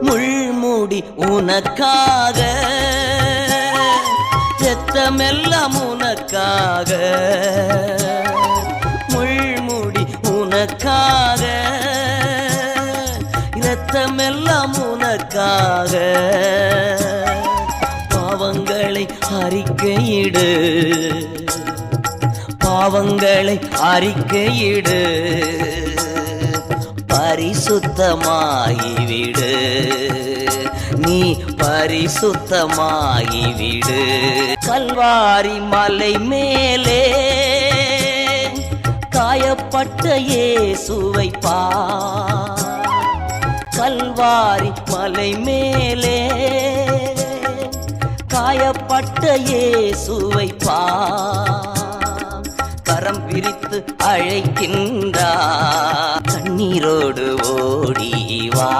முள்முடி உனக்காக, ரத்தமெல்லாம் உனக்காக, முள்முடி உனக்காக, ரத்தமெல்லாம் உனக்காக. பாவங்களை அறிக்கையிடு, பாவங்களை அறிக்கையிடு, பரிசுத்தமாகிவிடு, நீ பரிசுத்தமாகிவிடு. கல்வாரி மலை மேலே காயப்பட்ட இயேசுவை பார், கல்வாரி மலை மேலே காயப்பட்ட இயேசுவை பார். கரம் பிரித்து அழைக்கின்றார், கண்ணீரோடு ஓடி வா.